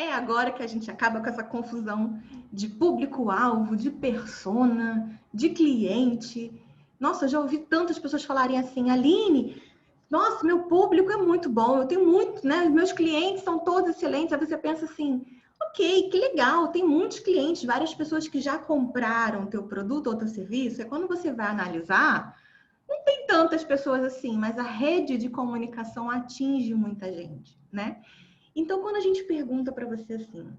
É agora que a gente acaba com essa confusão de público-alvo, de persona, de cliente. Nossa, eu já ouvi tantas pessoas falarem assim, Aline, nossa, meu público é muito bom, eu tenho muito, né? Meus clientes são todos excelentes. Aí você pensa assim, ok, que legal, tem muitos clientes, várias pessoas que já compraram teu produto ou teu serviço. E quando você vai analisar, não tem tantas pessoas assim, mas a rede de comunicação atinge muita gente, né? Então, quando a gente pergunta para você assim,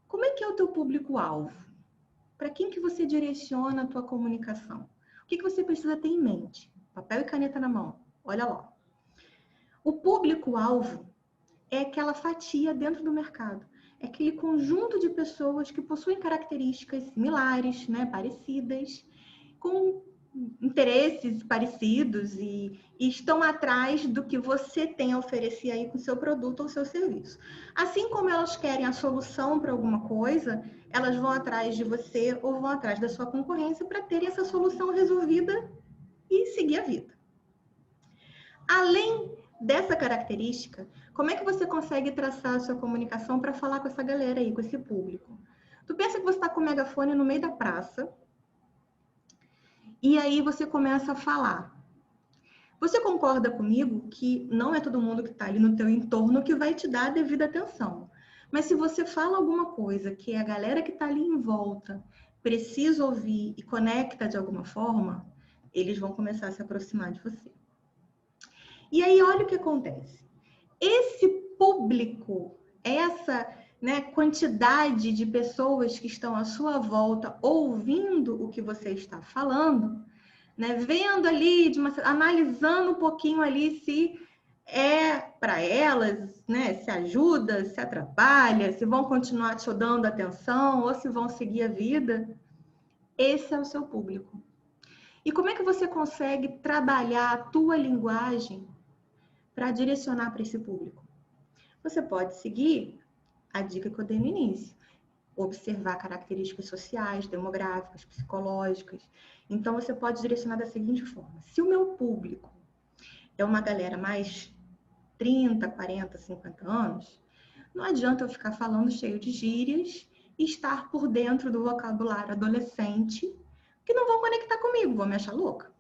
como é que é o teu público-alvo? Para quem que você direciona a tua comunicação? O que você precisa ter em mente? Papel e caneta na mão. Olha lá. O público-alvo é aquela fatia dentro do mercado. É aquele conjunto de pessoas que possuem características similares, né, parecidas, com interesses parecidos e estão atrás do que você tem a oferecer aí com o seu produto ou seu serviço. Assim como elas querem a solução para alguma coisa, elas vão atrás de você ou vão atrás da sua concorrência para terem essa solução resolvida e seguir a vida. Além dessa característica, como é que você consegue traçar a sua comunicação para falar com essa galera aí, com esse público? Tu pensa que você está com o megafone no meio da praça e aí você começa a falar. Você concorda comigo que não é todo mundo que está ali no teu entorno que vai te dar a devida atenção. Mas se você fala alguma coisa que a galera que está ali em volta precisa ouvir e conecta de alguma forma, eles vão começar a se aproximar de você. E aí, olha o que acontece. Esse público, essa quantidade de pessoas que estão à sua volta ouvindo o que você está falando, vendo ali, analisando um pouquinho ali se é para elas, se ajuda, se atrapalha, se vão continuar te dando atenção ou se vão seguir a vida, esse é o seu público. E como é que você consegue trabalhar a tua linguagem para direcionar para esse público? Você pode seguir a dica que eu dei no início. Observar características sociais, demográficas, psicológicas. Então, você pode direcionar da seguinte forma. Se o meu público é uma galera mais 30, 40, 50 anos, não adianta eu ficar falando cheio de gírias e estar por dentro do vocabulário adolescente que não vão conectar comigo, vão me achar louca.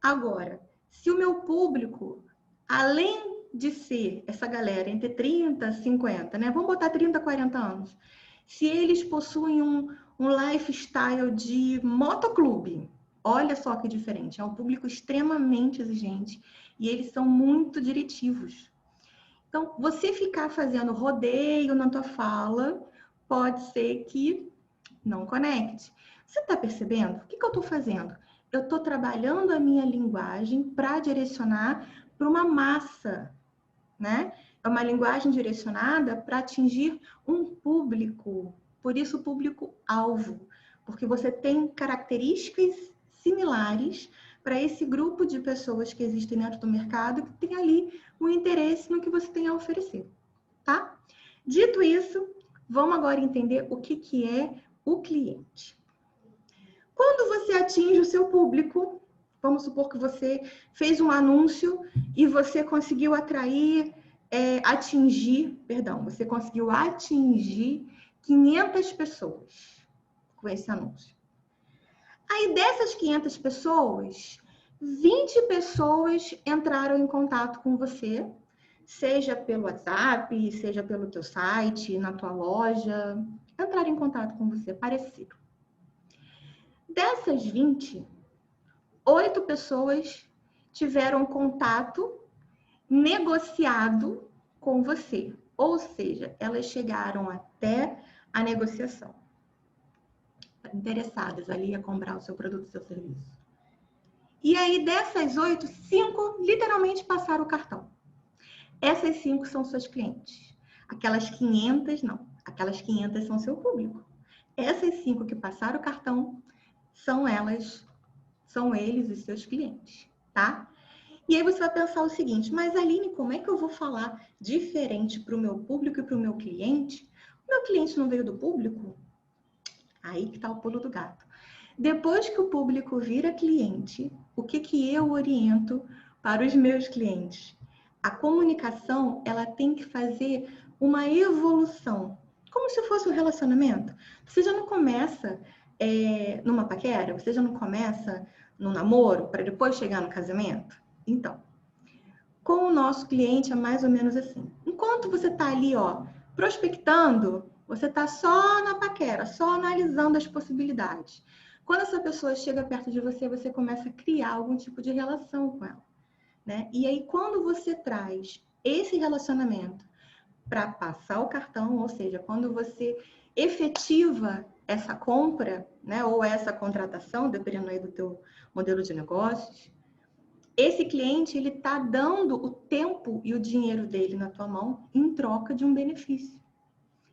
Agora, se o meu público, além de ser essa galera entre 30 e 50, vamos botar 30, 40 anos, se eles possuem um lifestyle de motoclube, olha só que diferente, é um público extremamente exigente e eles são muito diretivos. Então, você ficar fazendo rodeio na tua fala, pode ser que não conecte. Você está percebendo? O que eu estou fazendo? Eu estou trabalhando a minha linguagem para direcionar para uma massa, É uma linguagem direcionada para atingir um público, por isso o público-alvo, porque você tem características similares para esse grupo de pessoas que existem dentro do mercado que tem ali um interesse no que você tem a oferecer, tá? Dito isso, vamos agora entender o que é o cliente. Quando você atinge o seu público, vamos supor que você fez um anúncio e você conseguiu você conseguiu atingir 500 pessoas com esse anúncio. Aí dessas 500 pessoas, 20 pessoas entraram em contato com você, seja pelo WhatsApp, seja pelo teu site, na tua loja, entraram em contato com você, parecido. Dessas 20, 8 pessoas tiveram contato negociado com você. Ou seja, elas chegaram até a negociação. Interessadas ali a comprar o seu produto, o seu serviço. E aí, dessas 8, 5 literalmente passaram o cartão. Essas 5 são seus clientes. Aquelas 500, não. Aquelas 500 são seu público. Essas 5 que passaram o cartão são eles os seus clientes, tá? E aí você vai pensar o seguinte, mas Aline, como é que eu vou falar diferente para o meu público e para o meu cliente? O meu cliente não veio do público? Aí que está o pulo do gato. Depois que o público vira cliente, o que eu oriento para os meus clientes? A comunicação, ela tem que fazer uma evolução, como se fosse um relacionamento. Você já não começa numa paquera, você já não começa no namoro para depois chegar no casamento? Então, com o nosso cliente é mais ou menos assim. Enquanto você está ali, ó, prospectando, você está só na paquera, só analisando as possibilidades. Quando essa pessoa chega perto de você, você começa a criar algum tipo de relação com ela, né? E aí, quando você traz esse relacionamento para passar o cartão, ou seja, quando você efetiva essa compra, né, ou essa contratação, dependendo aí do teu modelo de negócios, esse cliente, ele está dando o tempo e o dinheiro dele na tua mão em troca de um benefício,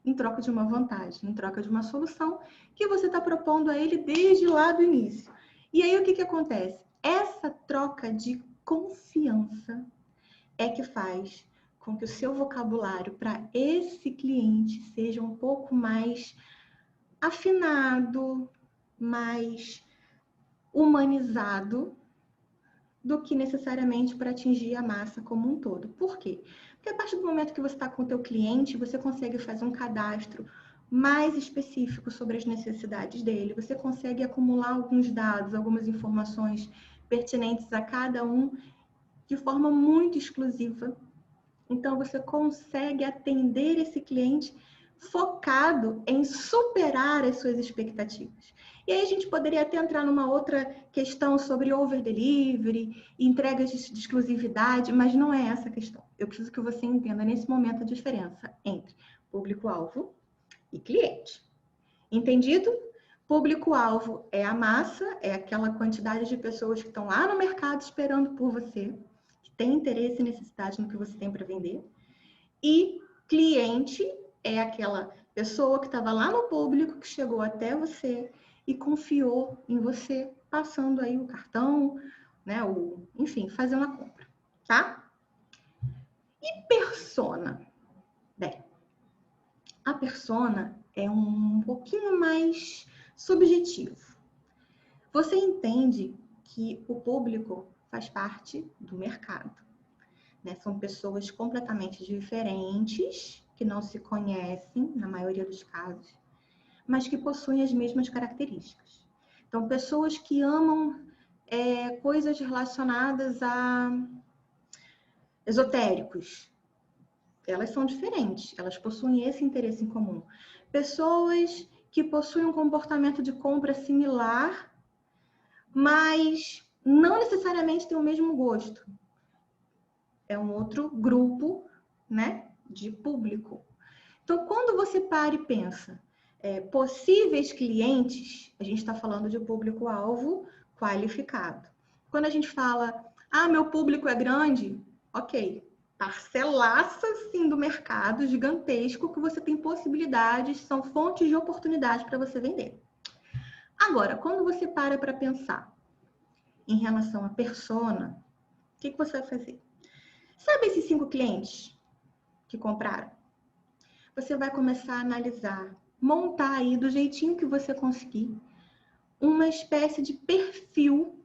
em troca de uma vantagem, em troca de uma solução que você está propondo a ele desde lá do início. E aí, o que acontece? Essa troca de confiança é que faz com que o seu vocabulário para esse cliente seja um pouco mais afinado, mais humanizado, do que necessariamente para atingir a massa como um todo. Por quê? Porque a partir do momento que você está com o teu cliente, você consegue fazer um cadastro mais específico sobre as necessidades dele, você consegue acumular alguns dados, algumas informações pertinentes a cada um de forma muito exclusiva. Então, você consegue atender esse cliente focado em superar as suas expectativas. E aí a gente poderia até entrar numa outra questão sobre over delivery, entregas de exclusividade, mas não é essa a questão. Eu preciso que você entenda nesse momento a diferença entre público-alvo e cliente. Entendido? Público-alvo é a massa, é aquela quantidade de pessoas que estão lá no mercado esperando por você, que tem interesse e necessidade no que você tem para vender. E cliente é aquela pessoa que estava lá no público, que chegou até você e confiou em você, passando aí o cartão, né? Enfim, fazendo a compra, tá? E persona? Bem, a persona é um pouquinho mais subjetivo. Você entende que o público faz parte do mercado, né? São pessoas completamente diferentes, que não se conhecem, na maioria dos casos, mas que possuem as mesmas características. Então, pessoas que amam coisas relacionadas a esotéricos, elas são diferentes, elas possuem esse interesse em comum. Pessoas que possuem um comportamento de compra similar, mas não necessariamente têm o mesmo gosto. É um outro grupo, né, de público. Então, quando você para e pensa, possíveis clientes, a gente está falando de público-alvo qualificado. Quando a gente fala, meu público é grande, ok, parcelaça, sim, do mercado gigantesco que você tem possibilidades, são fontes de oportunidade para você vender. Agora, quando você para pensar em relação à persona, o que você vai fazer? Sabe esses 5 clientes que compraram? Você vai começar a analisar, montar aí do jeitinho que você conseguir, uma espécie de perfil,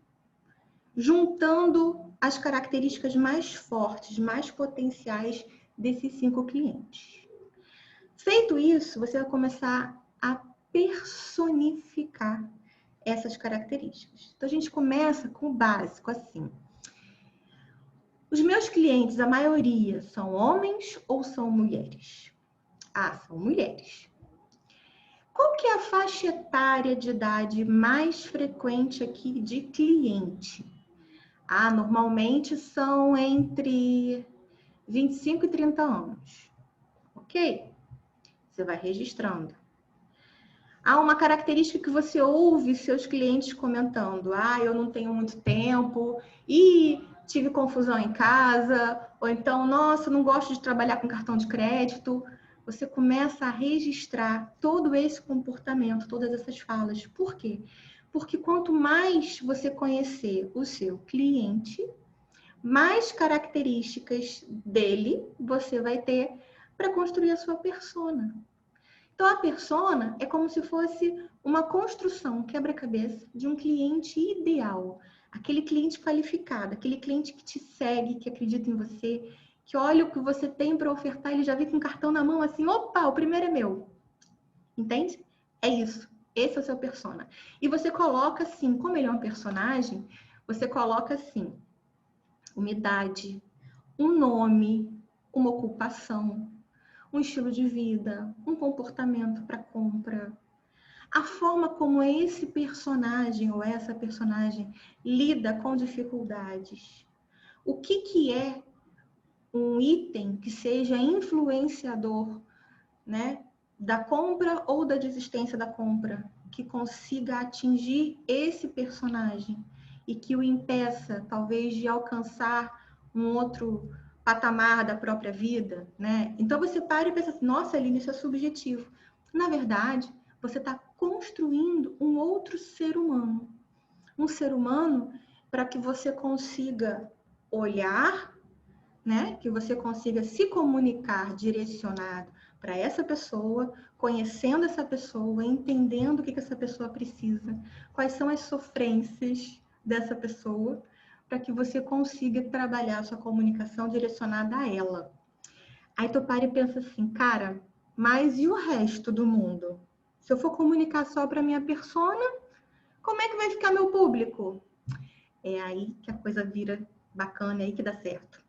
juntando as características mais fortes, mais potenciais desses 5 clientes. Feito isso, você vai começar a personificar essas características. Então, a gente começa com o básico, assim. Os meus clientes, a maioria, são homens ou são mulheres? São mulheres. Qual que é a faixa etária de idade mais frequente aqui de cliente? Normalmente são entre 25 e 30 anos. Ok? Você vai registrando. Há uma característica que você ouve seus clientes comentando. Eu não tenho muito tempo e tive confusão em casa. Ou então, nossa, não gosto de trabalhar com cartão de crédito. Você começa a registrar todo esse comportamento, todas essas falas. Por quê? Porque quanto mais você conhecer o seu cliente, mais características dele você vai ter para construir a sua persona. Então, a persona é como se fosse uma construção, um quebra-cabeça de um cliente ideal. Aquele cliente qualificado, aquele cliente que te segue, que acredita em você, que olha o que você tem para ofertar, ele já vem com um cartão na mão assim, opa, o primeiro é meu. Entende? É isso. Esse é o seu persona. E você coloca assim, como ele é um personagem, você coloca assim, uma idade, um nome, uma ocupação, um estilo de vida, um comportamento para compra, a forma como esse personagem ou essa personagem lida com dificuldades. O que é um item que seja influenciador, né, da compra ou da desistência da compra, que consiga atingir esse personagem e que o impeça, talvez, de alcançar um outro patamar da própria vida, né? Então você para e pensa assim, nossa, Aline, isso é subjetivo. Na verdade, você está construindo um outro ser humano. Um ser humano para que você consiga olhar, né? Que você consiga se comunicar direcionado para essa pessoa, conhecendo essa pessoa, entendendo o que essa pessoa precisa, quais são as sofrências dessa pessoa, para que você consiga trabalhar a sua comunicação direcionada a ela. Aí tu para e pensa assim, cara, mas e o resto do mundo? Se eu for comunicar só para minha persona, como é que vai ficar meu público? É aí que a coisa vira bacana, é aí que dá certo.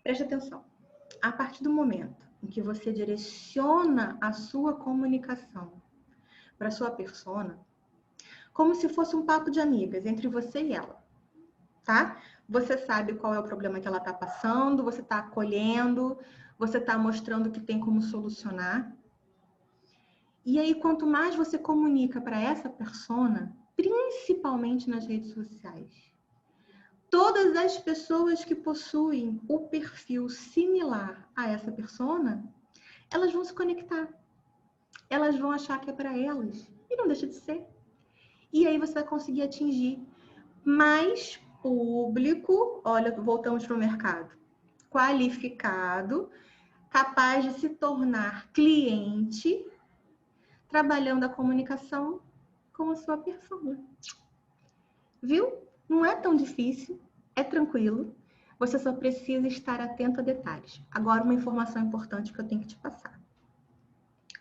Preste atenção. A partir do momento em que você direciona a sua comunicação para a sua persona, como se fosse um papo de amigas entre você e ela, tá? Você sabe qual é o problema que ela está passando, você está acolhendo, você está mostrando que tem como solucionar. E aí, quanto mais você comunica para essa persona, principalmente nas redes sociais, todas as pessoas que possuem o perfil similar a essa persona, elas vão se conectar. Elas vão achar que é para elas. E não deixa de ser. E aí você vai conseguir atingir mais público, olha, voltamos para o mercado, qualificado, capaz de se tornar cliente, trabalhando a comunicação com a sua persona. Viu? Não é tão difícil, é tranquilo. Você só precisa estar atento a detalhes. Agora, uma informação importante que eu tenho que te passar.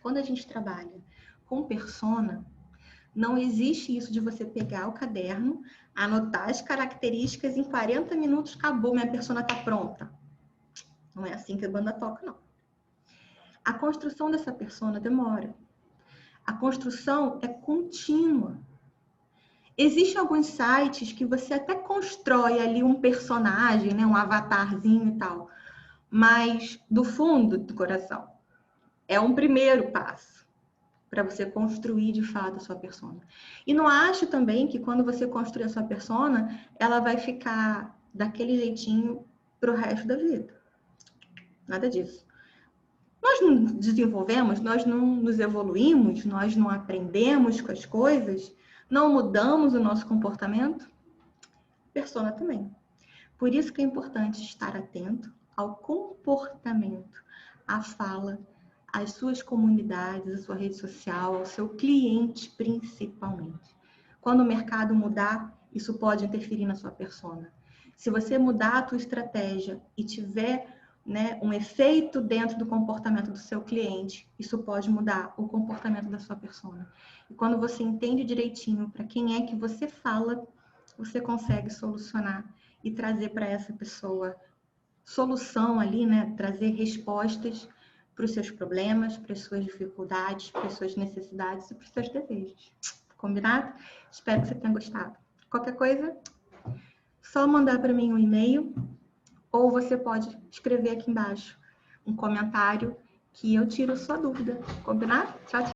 Quando a gente trabalha com persona, não existe isso de você pegar o caderno, anotar as características, em 40 minutos acabou, minha persona está pronta. Não é assim que a banda toca, não. A construção dessa persona demora. A construção é contínua. Existem alguns sites que você até constrói ali um personagem, né, um avatarzinho e tal, mas do fundo do coração é um primeiro passo para você construir de fato a sua persona. E não acho também que quando você construir a sua persona, ela vai ficar daquele jeitinho para o resto da vida. Nada disso. Nós não desenvolvemos, nós não nos evoluímos, nós não aprendemos com as coisas, não mudamos o nosso comportamento. Persona também. Por isso que é importante estar atento ao comportamento, à fala, às suas comunidades, à sua rede social, ao seu cliente principalmente. Quando o mercado mudar, isso pode interferir na sua persona. Se você mudar a tua estratégia e tiver, né, um efeito dentro do comportamento do seu cliente, isso pode mudar o comportamento da sua persona. E quando você entende direitinho para quem é que você fala, você consegue solucionar e trazer para essa pessoa solução ali, né? Trazer respostas para os seus problemas, para as suas dificuldades, para as suas necessidades e para os seus desejos. Combinado? Espero que você tenha gostado. Qualquer coisa, só mandar para mim um e-mail ou você pode escrever aqui embaixo um comentário que eu tiro sua dúvida. Combinado? Tchau, tchau.